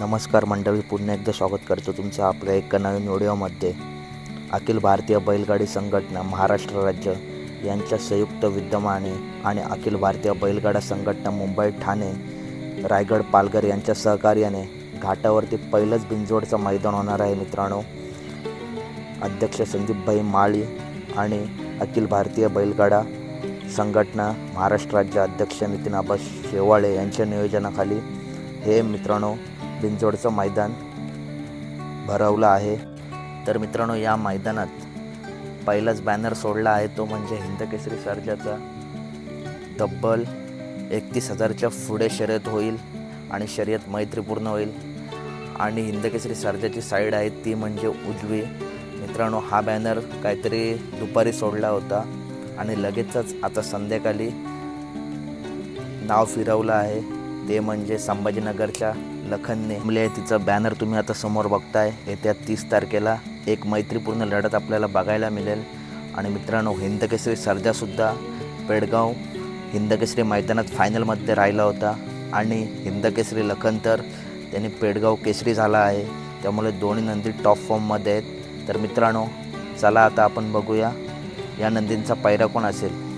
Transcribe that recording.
नमस्कार मंडळी, पुन्हा एकदा स्वागत करतो तुमचं आपल्या एका नवीन व्हिडिओमध्ये। अखिल भारतीय बैलगाडी संघटना महाराष्ट्र राज्य यांच्या संयुक्त विद्यमाने आणि अखिल भारतीय बैलगाडा संघटना मुंबई, ठाणे, रायगड, पालघर यांच्या सहकार्याने घाटावरती पहिलंच बिनजोडचं मैदान होणार आहे मित्रांनो। अध्यक्ष संदीपभाई माळी आणि अखिल भारतीय बैलगाडा संघटना महाराष्ट्र राज्य अध्यक्ष नितीन आबा शेवाळे यांच्या नियोजनाखाली हे मित्रांनो बिनजोडचं मैदान भरवलं आहे। तर मित्रांनो, या मैदानात पहिलाच बॅनर सोडला आहे, तो म्हणजे हिंदकेसरी सर्जाचा। तब्बल 31,000च्या पुढे शर्यत होईल आणि शर्यत मैत्रीपूर्ण होईल। आणि हिंदकेसरी सर्जाची साईड आहे ती म्हणजे उजवी। मित्रांनो, हा बॅनर काहीतरी दुपारी सोडला होता आणि लगेचच आता संध्याकाळी नाव फिरवलं आहे, ते म्हणजे संभाजीनगरच्या लखनने। तिचं बॅनर तुम्ही आता समोर बघताय। येत्या 30 तारखेला एक मैत्रीपूर्ण लढत आपल्याला बघायला मिळेल। आणि मित्रांनो, हिंदकेसरी सर्जासुद्धा पेडगाव हिंदकेसरी मैदानात फायनलमध्ये राहिला होता आणि हिंदकेसरी लखन तर त्यांनी पेडगाव केसरी झाला आहे, त्यामुळे दोन्ही नंदी टॉप फॉर्ममध्ये आहेत। तर मित्रांनो, चला आता आपण बघूया या नंदींचा पैरा कोण असेल।